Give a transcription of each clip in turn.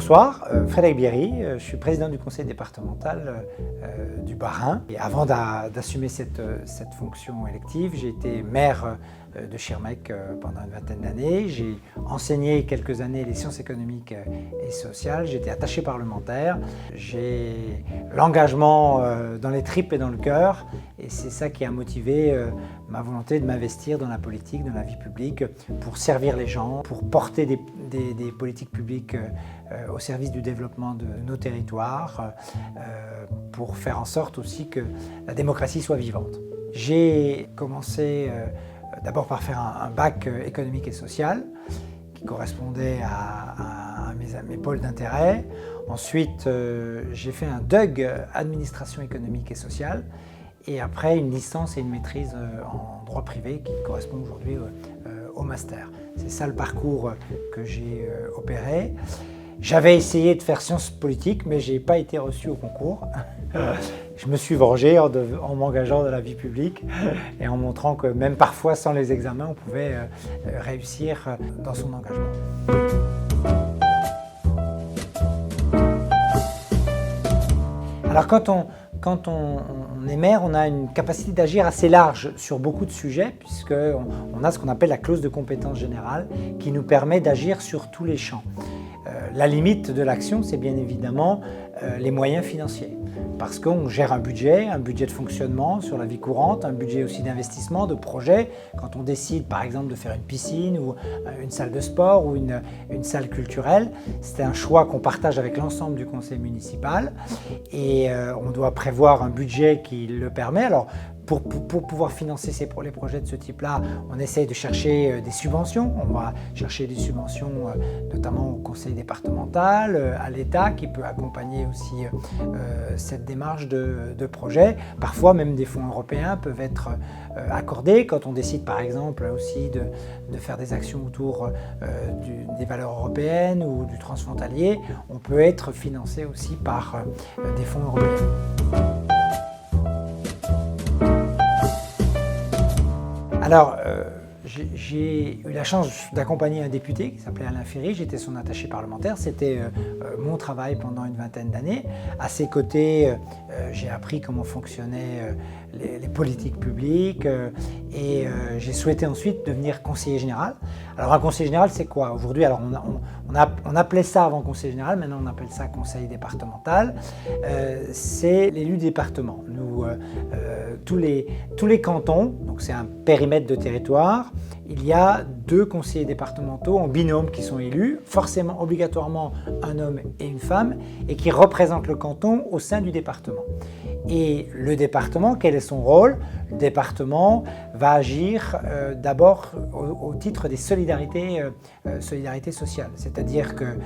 Bonsoir, Frédéric Bierry, je suis président du conseil départemental du Bas-Rhin. Et avant d'assumer cette fonction élective, j'ai été maire de Schirmeck pendant une vingtaine d'années. J'ai enseigné quelques années les sciences économiques et sociales. J'étais attaché parlementaire. J'ai l'engagement dans les tripes et dans le cœur. Et c'est ça qui a motivé ma volonté de m'investir dans la politique, dans la vie publique, pour servir les gens, pour porter des politiques publiques au service du développement de nos territoires, pour faire en sorte aussi que la démocratie soit vivante. J'ai commencé d'abord par faire un bac économique et social qui correspondait à mes pôles d'intérêt. Ensuite, j'ai fait un DUG, administration économique et sociale, et après une licence et une maîtrise en droit privé qui correspond aujourd'hui au master. C'est ça le parcours que j'ai opéré. J'avais essayé de faire sciences politiques, mais je n'ai pas été reçu au concours. Je me suis vengé en m'engageant dans la vie publique et en montrant que même parfois, sans les examens, on pouvait réussir dans son engagement. Alors quand on est maire, on a une capacité d'agir assez large sur beaucoup de sujets, puisqu'on a ce qu'on appelle la clause de compétence générale, qui nous permet d'agir sur tous les champs. La limite de l'action, c'est bien évidemment les moyens financiers, parce qu'on gère un budget de fonctionnement sur la vie courante, un budget aussi d'investissement, de projet. Quand on décide par exemple de faire une piscine ou une salle de sport ou une salle culturelle, c'est un choix qu'on partage avec l'ensemble du conseil municipal et on doit prévoir un budget qui le permet. Alors, pour pouvoir financer les projets de ce type-là, on essaye de chercher des subventions. On va chercher des subventions notamment au conseil départemental, à l'État qui peut accompagner aussi cette démarche de projet. Parfois même des fonds européens peuvent être accordés quand on décide par exemple aussi de faire des actions autour des valeurs européennes ou du transfrontalier. On peut être financé aussi par des fonds européens. Alors, j'ai eu la chance d'accompagner un député qui s'appelait Alain Ferry, j'étais son attaché parlementaire, c'était mon travail pendant une vingtaine d'années. À ses côtés, j'ai appris comment fonctionnaient les politiques publiques et j'ai souhaité ensuite devenir conseiller général. Alors un conseiller général, c'est quoi aujourd'hui? Alors on appelait ça avant conseiller général, maintenant on appelle ça conseil départemental. C'est l'élu département. Nous, tous les cantons, donc c'est un périmètre de territoire, il y a 2 conseillers départementaux en binôme qui sont élus, forcément, obligatoirement un homme et une femme, et qui représentent le canton au sein du département. Et le département, quel est son rôle? Le département va agir d'abord au titre des solidarités sociales, c'est-à-dire que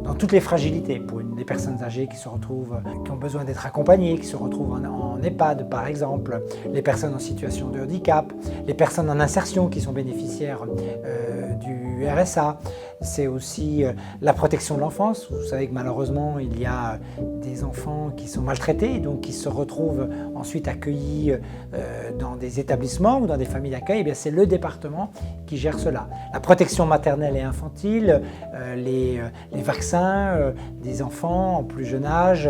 dans toutes les fragilités, pour des personnes âgées qui ont besoin d'être accompagnées, qui se retrouvent en EHPAD par exemple, les personnes en situation de handicap, les personnes en insertion qui sont bénéficiaires du RSA, c'est aussi la protection de l'enfance. Vous savez que malheureusement il y a des enfants qui sont maltraités, donc qui se retrouvent ensuite accueillis dans des établissements ou dans des familles d'accueil. Eh bien, c'est le département qui gère cela. La protection maternelle et infantile, les vaccins des enfants en plus jeune âge,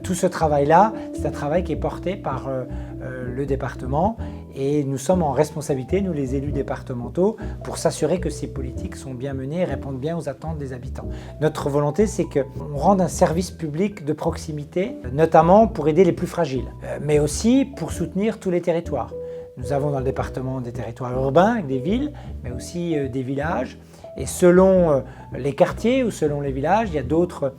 tout ce travail-là, c'est un travail qui est porté par le département et nous sommes en responsabilité, nous les élus départementaux, pour s'assurer que ces politiques sont bien menées et répondent bien aux attentes des habitants. Notre volonté, c'est qu'on rende un service public de proximité, notamment pour aider les plus fragiles, mais aussi pour soutenir tous les territoires. Nous avons dans le département des territoires urbains, avec des villes, mais aussi des villages. Et selon les quartiers ou selon les villages, il y a d'autres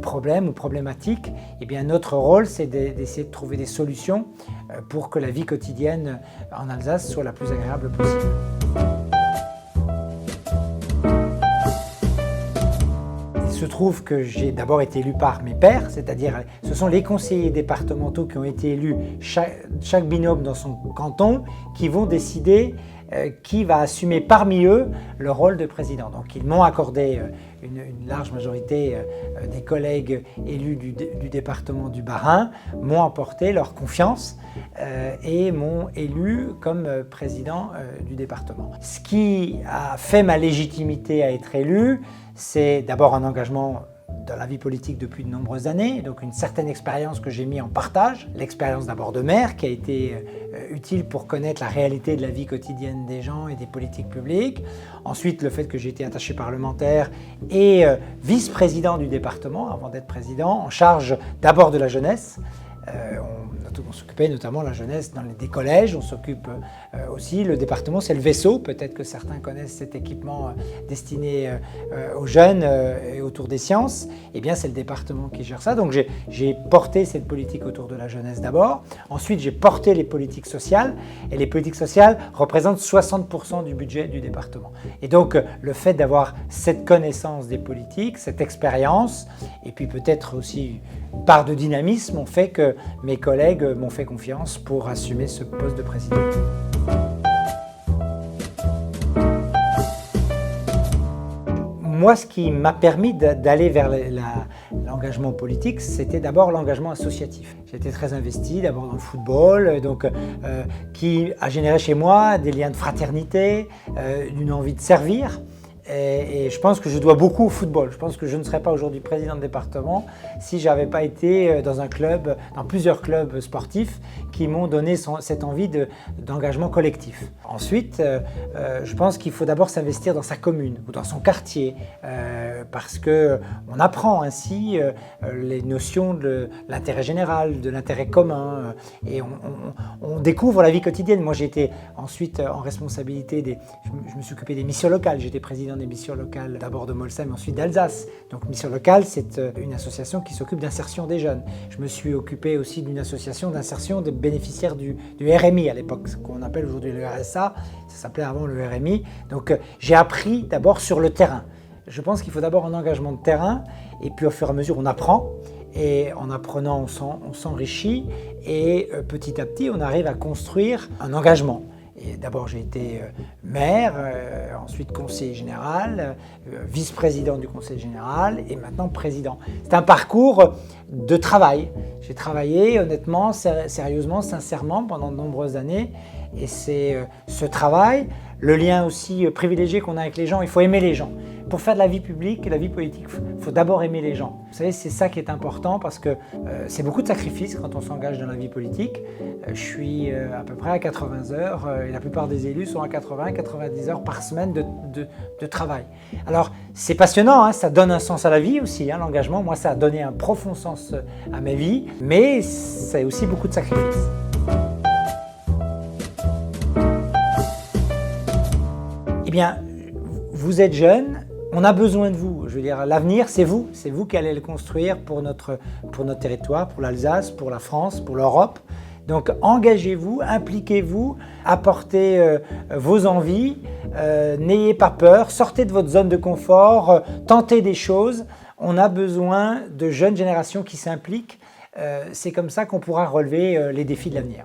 problèmes ou problématiques. Et bien, notre rôle, c'est d'essayer de trouver des solutions pour que la vie quotidienne en Alsace soit la plus agréable possible. Il se trouve que j'ai d'abord été élu par mes pairs, c'est-à-dire ce sont les conseillers départementaux qui ont été élus, chaque binôme dans son canton, qui vont décider qui va assumer parmi eux le rôle de président. Donc ils m'ont accordé une large majorité des collègues élus du département du Bas-Rhin m'ont apporté leur confiance et m'ont élu comme président du département. Ce qui a fait ma légitimité à être élu, c'est d'abord un engagement dans la vie politique depuis de nombreuses années, donc une certaine expérience que j'ai mis en partage, l'expérience d'abord de maire qui a été utile pour connaître la réalité de la vie quotidienne des gens et des politiques publiques, ensuite le fait que j'ai été attaché parlementaire et vice-président du département avant d'être président, en charge d'abord de la jeunesse. On s'occupait notamment de la jeunesse dans des collèges, on s'occupe aussi, le département c'est le vaisseau, peut-être que certains connaissent cet équipement destiné aux jeunes et autour des sciences, et bien c'est le département qui gère ça, donc j'ai porté cette politique autour de la jeunesse d'abord, ensuite j'ai porté les politiques sociales, et les politiques sociales représentent 60% du budget du département. Et donc le fait d'avoir cette connaissance des politiques, cette expérience, et puis peut-être aussi part de dynamisme ont fait que mes collègues m'ont fait confiance pour assumer ce poste de président. Moi, ce qui m'a permis d'aller vers l'engagement politique, c'était d'abord l'engagement associatif. J'étais très investi d'abord dans le football, donc, qui a généré chez moi des liens de fraternité, une envie de servir. Et je pense que je dois beaucoup au football. Je pense que je ne serais pas aujourd'hui président de département si je n'avais pas été dans un club, dans plusieurs clubs sportifs qui m'ont donné cette envie d'engagement collectif. Ensuite, je pense qu'il faut d'abord s'investir dans sa commune ou dans son quartier parce qu'on apprend ainsi les notions de l'intérêt général, de l'intérêt commun et on découvre la vie quotidienne. Moi, j'ai été ensuite en responsabilité je me suis occupé des missions locales. J'étais président des missions locales d'abord de Molsheim et ensuite d'Alsace. Donc Mission Locale, c'est une association qui s'occupe d'insertion des jeunes. Je me suis occupé aussi d'une association d'insertion des bénéficiaires du RMI à l'époque, ce qu'on appelle aujourd'hui le RSA, ça s'appelait avant le RMI. Donc j'ai appris d'abord sur le terrain. Je pense qu'il faut d'abord un engagement de terrain et puis au fur et à mesure on apprend. Et en apprenant, on s'enrichit et petit à petit on arrive à construire un engagement. Et d'abord j'ai été maire, ensuite conseiller général, vice-président du conseil général et maintenant président. C'est un parcours de travail. J'ai travaillé honnêtement, sérieusement, sincèrement pendant de nombreuses années et c'est ce travail, le lien aussi privilégié qu'on a avec les gens, il faut aimer les gens. Pour faire de la vie publique et la vie politique, il faut d'abord aimer les gens. Vous savez, c'est ça qui est important parce que c'est beaucoup de sacrifices quand on s'engage dans la vie politique. Je suis à peu près à 80 heures et la plupart des élus sont à 80-90 heures par semaine de travail. Alors, c'est passionnant, hein, ça donne un sens à la vie aussi, hein, l'engagement. Moi, ça a donné un profond sens à ma vie, mais c'est aussi beaucoup de sacrifices. Eh bien, vous êtes jeune. On a besoin de vous, je veux dire, l'avenir c'est vous qui allez le construire pour notre territoire, pour l'Alsace, pour la France, pour l'Europe. Donc engagez-vous, impliquez-vous, apportez vos envies, n'ayez pas peur, sortez de votre zone de confort, tentez des choses. On a besoin de jeunes générations qui s'impliquent, c'est comme ça qu'on pourra relever les défis de l'avenir.